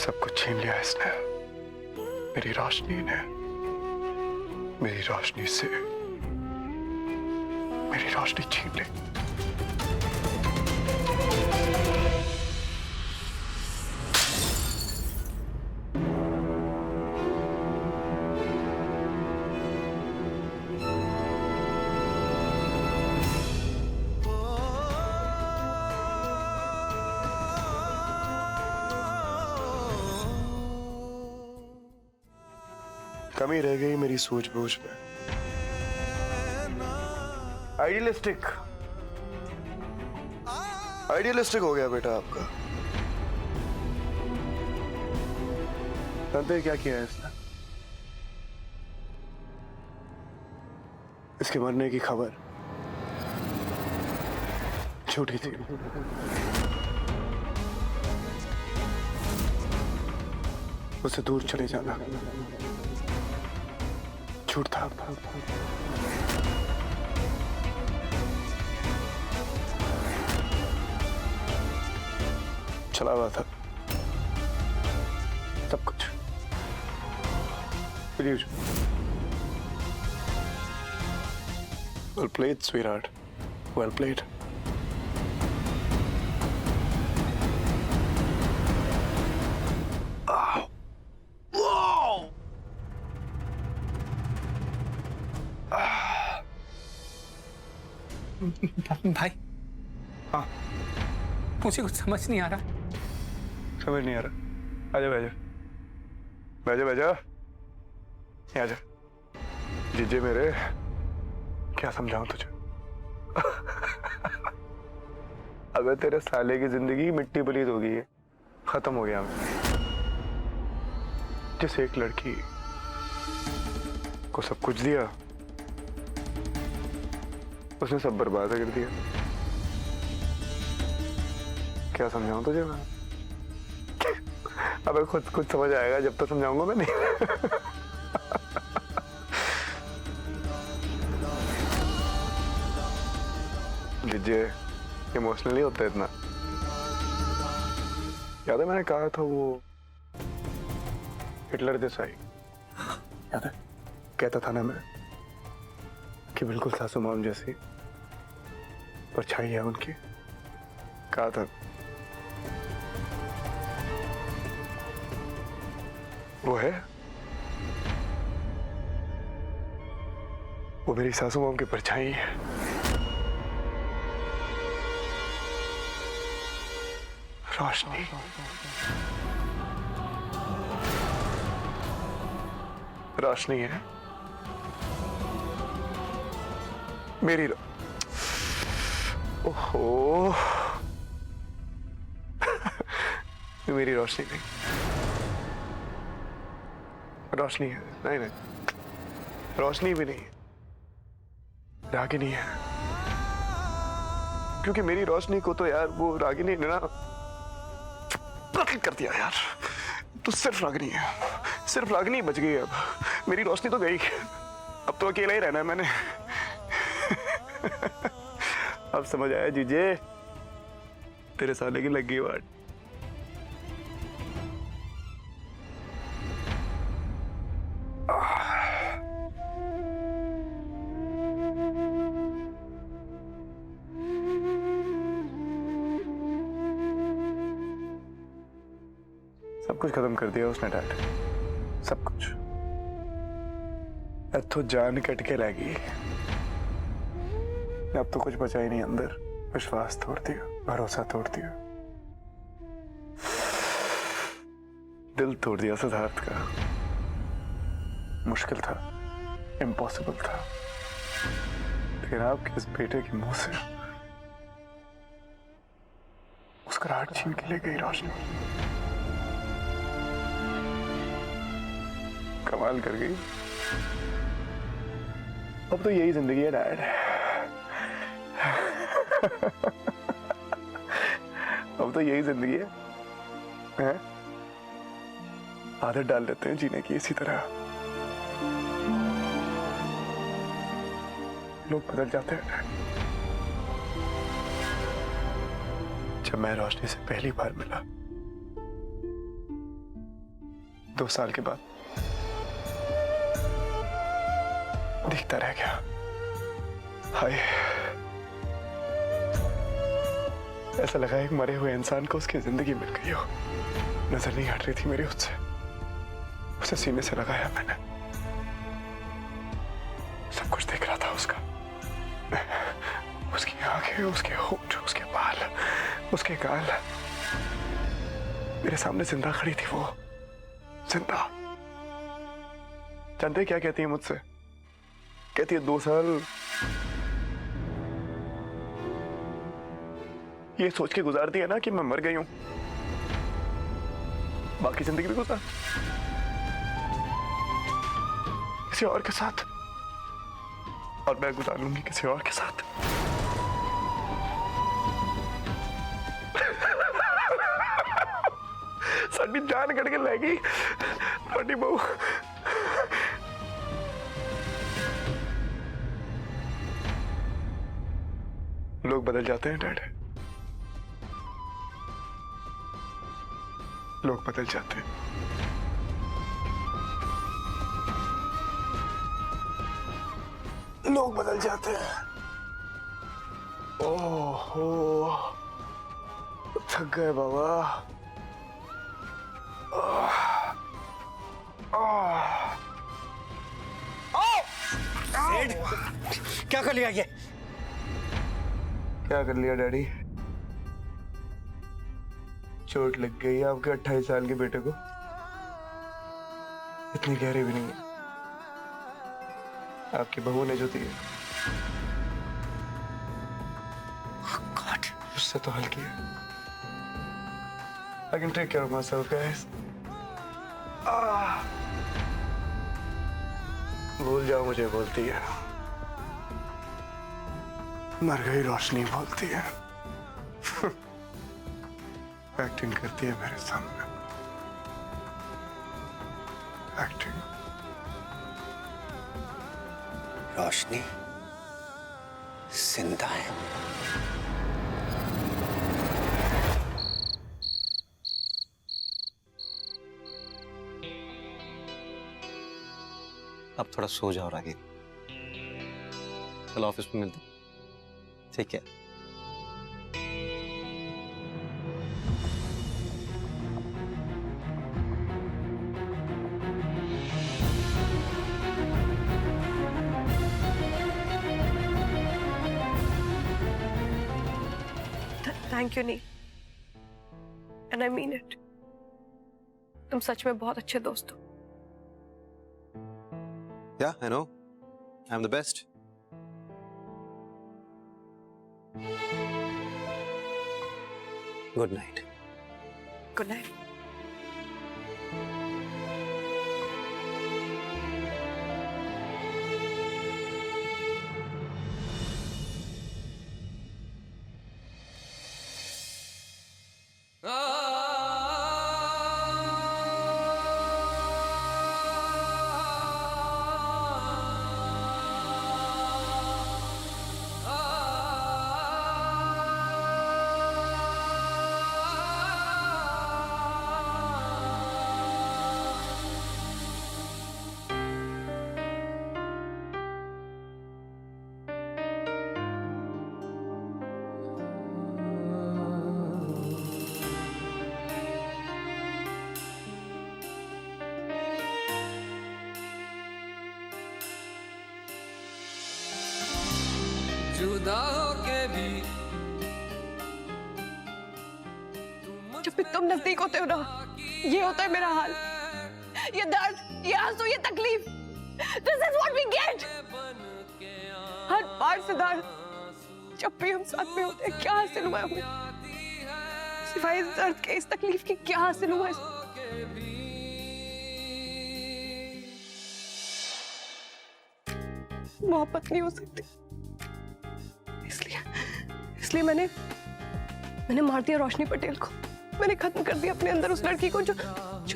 सब कुछ छीन लिया इसने, मेरी रोशनी ने, मेरी रोशनी से मेरी रोशनी छीन ली। कमी रह गई मेरी सूझबूझ में। आइडियलिस्टिक आइडियलिस्टिक हो गया बेटा आपका। जानते क्या किया है इसने? इसके मरने की खबर झूठी थी। उससे दूर चले जाना झूठ था। चला हुआ था सब कुछ। Well played, sweetheart. Well played. भाई, हाँ मुझे कुछ समझ नहीं आ रहा। समझ नहीं आ रहा? आजा बैजा बैजा बैजा, आजा जीजे मेरे। क्या समझाऊं तुझे? अबे तेरे साले की जिंदगी मिट्टी पलीत हो गई है, खत्म हो गया। जिस एक लड़की को सब कुछ दिया उसने सब बर्बाद कर दिया। क्या समझाऊं तुझे मैं? अबे खुद कुछ समझ आएगा जब तो समझाऊंगा मैं नहीं। लीजिए, इमोशनली होता है इतना। याद है मैंने कहा था वो हिटलर जैसा ही, याद है? कहता था ना मैं कि बिल्कुल सासू माम जैसी परछाई है उनकी। कहा था वो है, वो मेरी सासू माम की परछाई है। रोशनी। रोशनी है मेरी ओहो। मेरी रोशनी नहीं, रोशनी है। नहीं नहीं, रोशनी भी नहीं, रागिनी है। क्योंकि मेरी रोशनी को तो यार वो रागिनी ने ना कर दिया यार। तो सिर्फ रागिनी है, सिर्फ रागिनी बच गई। अब मेरी रोशनी तो गई, अब तो अकेला ही रहना है मैंने। अब समझ आया जीजे, तेरे साले की लग गई वाट। सब कुछ खत्म कर दिया उसने डैड, सब कुछ। अब तो जान कट के रह गई। अब तो कुछ बचा ही नहीं अंदर। विश्वास तोड़ दिया, भरोसा तोड़ दिया, दिल तोड़ दिया सिद्धार्थ का। मुश्किल था, इम्पॉसिबल था, लेकिन आपके इस बेटे के मुंह से मुस्कुराहट छीन के ले गई रोशनी। कमाल कर गई। अब तो यही जिंदगी है डैड। अब तो यही जिंदगी है? आदत डाल लेते हैं जीने की इसी तरह। लोग बदल जाते हैं। जब मैं रोशनी से पहली बार मिला 2 साल के बाद दिखता रह गया। हाय, ऐसा लगा एक मरे हुए इंसान को उसकी जिंदगी मिल गई हो। नजर नहीं हट रही थी मेरी उससे। उसे सीने से लगाया मैंने, सब कुछ देख रहा था उसका, उसकी आंखें, उसके होंठ, उसके बाल, उसके गाल। मेरे सामने जिंदा खड़ी थी वो, जिंदा। जानते क्या कहती है मुझसे? कहती है 2 साल ये सोच के गुजार दिया ना कि मैं मर गई हूं, बाकी जिंदगी भी गुजार किसी और के साथ, और मैं गुजार लूंगी किसी और के साथ। साडी जान कट के लेगी बड़ी बहू। लोग बदल जाते हैं डैड, लोग बदल जाते हैं। लोग बदल जाते हैं। ओहो, थक गए बाबा। क्या कर लिया ये? क्या कर लिया डैडी? चोट लग गई आपके 28 साल के बेटे को। इतनी गहरी भी नहीं है, आपकी बहू ने जो दी है उससे तो हल्की है। I can take care of myself, guys. भूल जाओ मुझे बोलती है, मर गई रोशनी बोलती है। एक्टिंग करती है मेरे सामने, एक्टिंग। रोशनी जिंदा है। अब थोड़ा सो जाओ रागी, कल ऑफिस में मिलते, ठीक है? Thank you Neel, and I mean it. तुम सच में बहुत अच्छे दोस्त हो। Yeah, I know. I'm the best. Good night. Good night. जुदा होके भी जब भी तुम नजदीक होते हो ना, ये होता है मेरा हाल। ये दर्द, ये आंसू, ये तकलीफ, this is what we get. हर बार सिद्धार्थ, जब भी हम साथ में होते हैं, क्या हासिल हुआ हमें? सिवाय इस दर्द के, इस तकलीफ के क्या हासिल हुआ? मोहब्बत नहीं हो सकती। इसलिए मैंने मार दिया रोशनी पटेल को। मैंने खत्म कर दिया अपने अंदर उस लड़की को जो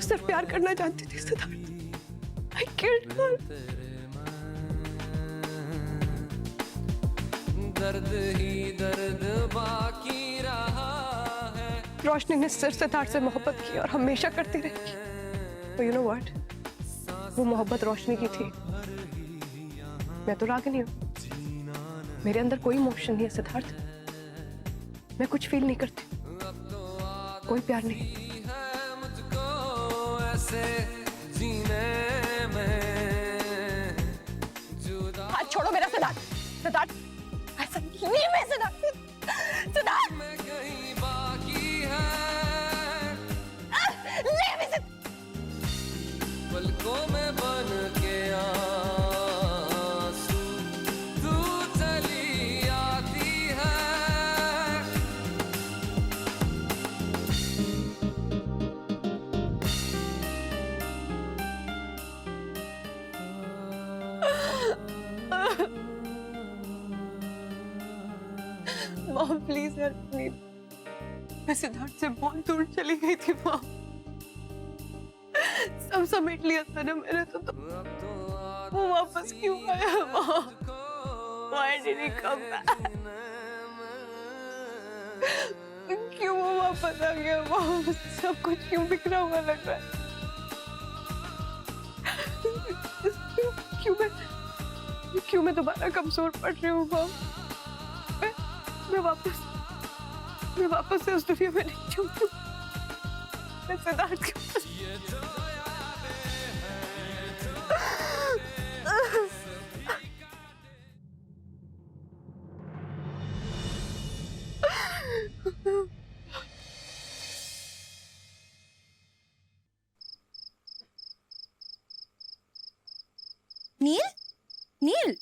सिर्फ प्यार करना चाहती थी। Siddharth, I killed her. दर्द ही दर्द बाकी रहा है। रोशनी ने सिर्फ सिद्धार्थ से मोहब्बत की और हमेशा करती रहेगी। यू नो व्हाट, वो मोहब्बत रोशनी की थी, मैं तो रागिनी हूँ। मेरे अंदर कोई इमोशन नहीं है सिद्धार्थ, मैं कुछ फील नहीं करती, कोई प्यार नहीं। मुझको ऐसे जीने में जुदा हाथ छोड़ो मेरा सिद्धार्थ, सिद्धार्थ ऐसा नहीं, मैं सिद्धार्थ, सिद्धार्थ में कहीं बाकी है, ले मुझे। पलकों में बन के आंसू तू चली आती है। मॉम प्लीज हेल्प मी, मैं सिद्धार्थ से बहुत दूर चली गई थी मॉम, सब समेट लिया था ना मैंने तो वो वापस क्यों आया mom? Why did he come back? क्यों वो वापस आ गया मॉम? सब कुछ क्यों बिखरा हुआ लग रहा है? क्यों मैं दोबारा कमजोर पड़ रही हूँ मॉम? मैं वापस से उस दुनिया में नहीं जाऊंगी। मैं सिद्धार्थ के पास नील, नील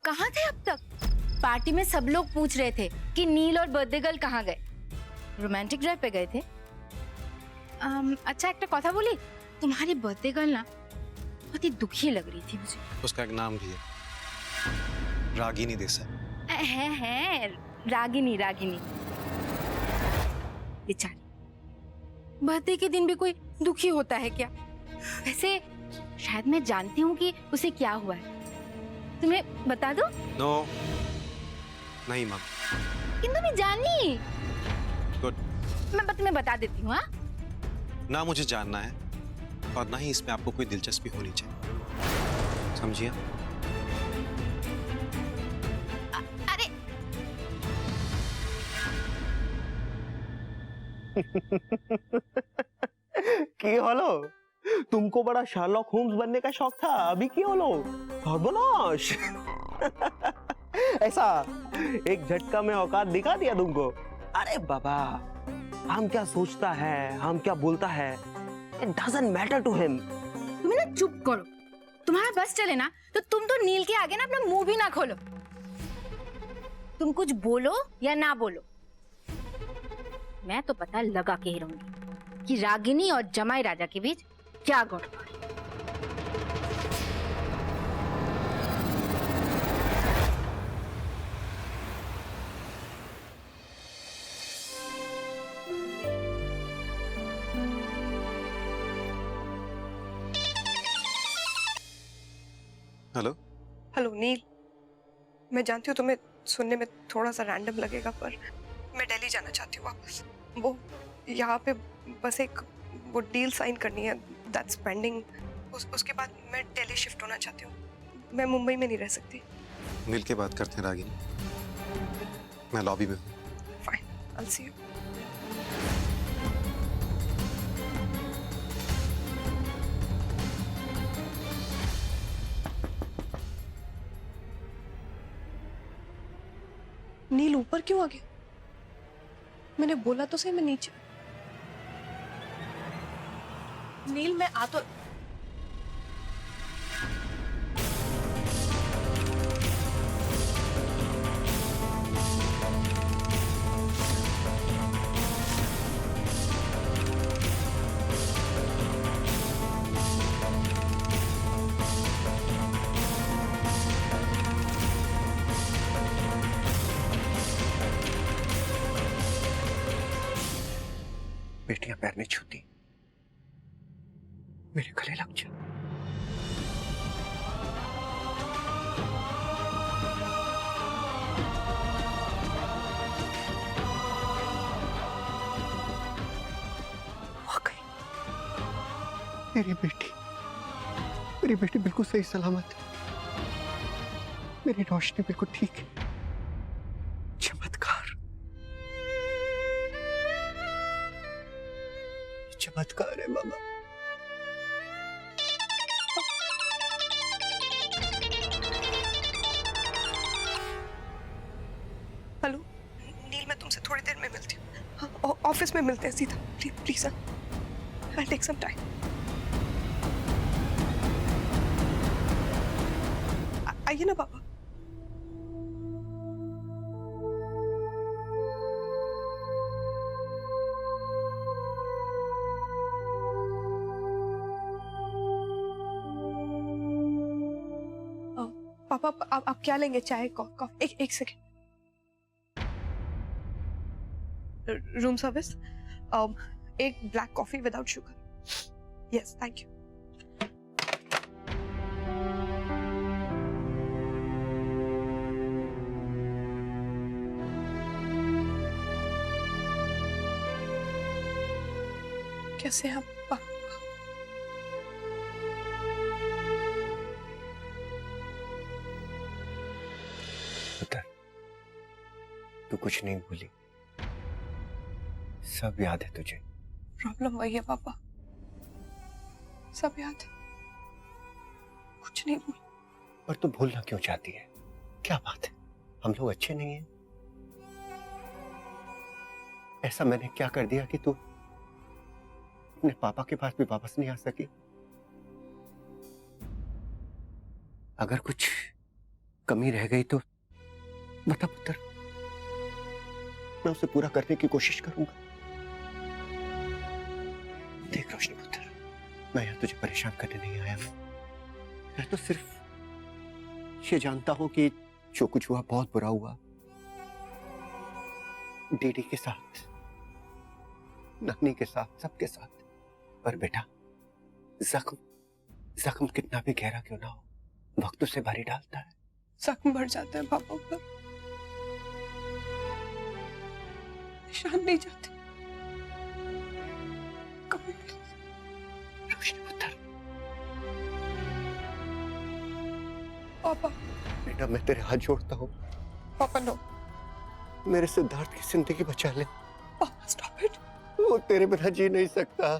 कहाँ थे अब तक? पार्टी में सब लोग पूछ रहे थे कि नील और बर्थडे गर्ल कहाँ गए। रोमांटिक ड्राइव पे गए थे। अच्छा एक कथा बोली, तुम्हारी बर्थडे गर्ल ना बहुत ही दुखी लग रही थी मुझे। उसका एक नाम भी है, रागिनी देसाई। है रागिनी, रागिनी बेचारी, बर्थडे के दिन भी कोई दुखी होता है क्या? वैसे शायद मैं जानती हूँ कि उसे क्या हुआ है, तुम्हें बता दो? नो नहीं मम। किंतु मैं जाननी। गुड। मैं तुम्हें बता देती हूँ। ना मुझे जानना है और ना ही इसमें आपको कोई दिलचस्पी होनी चाहिए, समझिए? अरे की हलो, तुमको बड़ा शार्लॉक होम्स बनने का शौक था, अभी की हलो सर्वनाश। ऐसा एक झटका में औकात दिखा दिया तुमको। अरे बाबा, हम क्या सोचता है, हम क्या बोलता है, it doesn't matter to him। तुम्हें ना चुप करो, तुम्हारा बस चले ना तो तुम तो नील के आगे ना अपना मुंह भी ना खोलो। तुम कुछ बोलो या ना बोलो, मैं तो पता लगा के ही रहूंगी कि रागिनी और जमाई राजा के बीच क्या गड़बड़। हेलो। हेलो नील, मैं जानती हूँ तुम्हें सुनने में थोड़ा सा रैंडम लगेगा, पर मैं दिल्ली जाना चाहती हूँ वापस। वो यहाँ पे बस एक वो डील साइन करनी है, दैट्स पेंडिंग। उसके बाद मैं दिल्ली शिफ्ट होना चाहती हूँ, मैं मुंबई में नहीं रह सकती। मिल के बात करते हैं रागिनी, मैं लॉबी में हूँ। Fine, I will see you. Neel ऊपर क्यों आ गया? मैंने बोला तो सही मैं नीचे। नील मैं आ तो बेटियां पैर नहीं छूती, मेरे गले लग जा। मेरी बेटी बिल्कुल सही सलामत है। मेरी रोशनी बिल्कुल ठीक है। चमत्कार, चमत्कार है मामा। हेलो नील, मैं तुमसे थोड़ी देर में मिलती हूँ। हाँ, ऑफिस में मिलते हैं सीधा। Please I take some time. आइए ना पापा। पापा आप क्या लेंगे? चाय, कॉफी? एक सेकेंड। रूम सर्विस, एक black coffee without sugar. Yes, thank you. कैसे हैं आप? पुत्र, तू कुछ नहीं भूली, सब याद है तुझे। प्रॉब्लम वही है पापा, सब याद है, कुछ नहीं भूल। पर तू भूलना क्यों चाहती है? क्या बात है? हम लोग अच्छे नहीं हैं? ऐसा मैंने क्या कर दिया कि तू अपने पापा के पास भी वापस नहीं आ सकी? अगर कुछ कमी रह गई तो बता पुत्र, मैं उसे पूरा करने की कोशिश करूंगा। देख रोशनी पुत्र, मैं यहां तुझे परेशान करने नहीं आया हूं। मैं तो सिर्फ ये जानता हूं कि जो कुछ हुआ बहुत बुरा हुआ। डीडी के साथ, नानी के साथ, सबके साथ। पर बेटा, जख्म कितना भी गहरा क्यों ना हो, वक्त उसे भारी डालता है। जख्म बढ़ जाता है पापा पर, निशान नहीं जाते कभी भी। रोशनी पुत्र, पापा बेटा मैं तेरे हाथ जोड़ता हूँ। पापा नो, मेरे सिद्धार्थ की जिंदगी बचा ले। पापा स्टॉप इट। वो तेरे बिना जी नहीं सकता।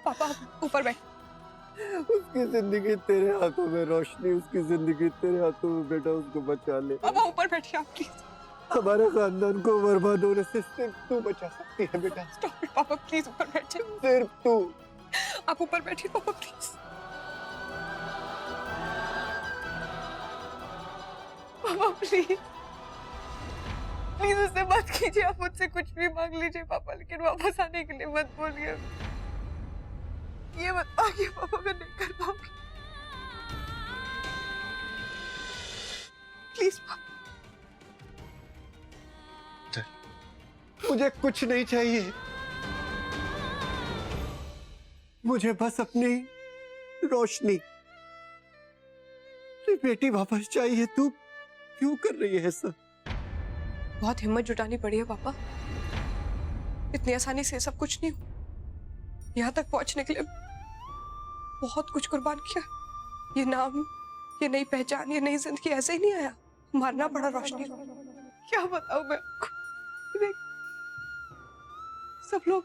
पापा ऊपर बैठ। उसकी जिंदगी तेरे हाथों में रोशनी, उसकी जिंदगी तेरे हाथों में बेटा, उसको बचा ले। पापा ऊपर बैठिए आप प्लीज। हमारे खानदान को बर्बाद होने से सिर्फ तू बचा सकती है बेटा। स्टॉप इट पापा, प्लीज ऊपर बैठिए। सिर्फ तू। आप ऊपर बैठिए पापा प्लीज। पापा प्लीज प्लीज उससे मत कीजिए। आप मुझसे कुछ भी मांग लीजिए पापा, लेकिन वापस आने के लिए मत बोलिए। ये मत मांगिए पापा, मैं नहीं कर पाऊंगी प्लीज पापा। मुझे कुछ नहीं चाहिए, मुझे बस अपनी रोशनी, अपनी बेटी वापस चाहिए। तू क्यों कर रही है ऐसा? बहुत हिम्मत जुटानी पड़ी है पापा, इतनी आसानी से सब कुछ नहीं हुआ। यहाँ तक पहुंचने के लिए बहुत कुछ कुर्बान किया। ये नाम, ये नई पहचान, ये नई जिंदगी ऐसे ही नहीं आया, मारना पड़ा रोशनी को। क्या बताऊं मैं आपको। देख, सब लोग,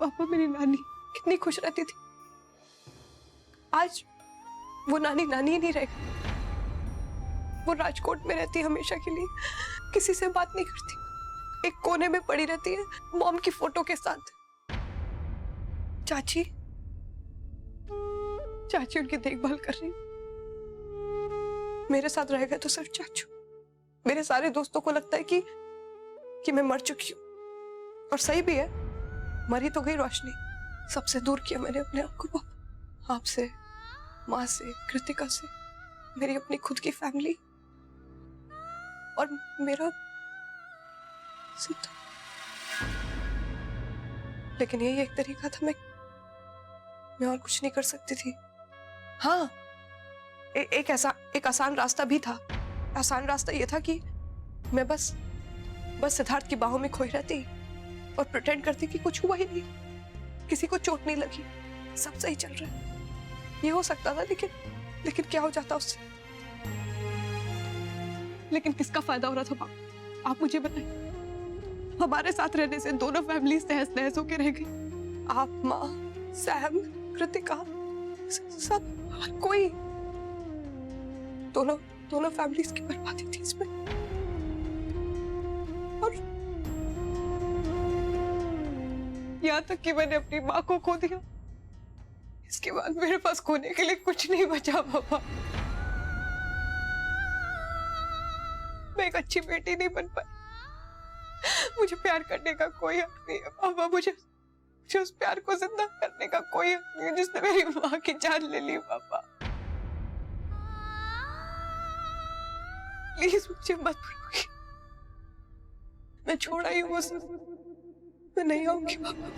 पापा मेरी नानी कितनी खुश रहती थी, आज वो नानी नानी ही नहीं रह गई। वो राजकोट में रहती है हमेशा के लिए, किसी से बात नहीं करती, एक कोने में पड़ी रहती है मॉम की फोटो के साथ। चाची चाची उनकी देखभाल कर रही। मेरे साथ रह गए तो सिर्फ चाचू। मेरे सारे दोस्तों को लगता है कि मैं मर चुकी हूँ, और सही भी है, मरी तो गई रोशनी। सबसे दूर किया मैंने अपने आप को, आपसे, माँ से, कृतिका से, मेरी अपनी खुद की फैमिली, और मेरा सिद्धार्थ। लेकिन यही एक तरीका था, मैं और कुछ नहीं कर सकती थी। हाँ, एक आसान रास्ता भी था। आसान रास्ता ये था कि मैं बस सिद्धार्थ की बाहों में खोई रहती, और प्रिटेंड करती कि कुछ हुआ ही नहीं, किसी को चोट नहीं लगी, सब सही चल रहा है। ये हो सकता था, लेकिन क्या हो जाता उससे? लेकिन किसका फायदा हो रहा था? आप मुझे बताइए। हमारे साथ रहने से दोनों फैमिलीज तहस नहस होके रह गई। आप, माँ, सैम, कृतिका, सब, हर कोई, दोनों फैमिलीज की बर्बादी थी इसमें। और यहाँ तक कि मैंने अपनी माँ को खो दिया। इसके बाद मेरे पास खोने के लिए कुछ नहीं बचा पापा। मैं एक अच्छी बेटी नहीं बन पाई। मुझे प्यार करने का कोई हक नहीं है पापा। मुझे उस प्यार को जिंदा करने का कोई हक नहीं है जिसने मेरी माँ की जान ले ली पापा। प्लीज मुझे मत रोकिए। मैं छोड़ा ही वो सब। मैं नहीं आऊंगी पापा।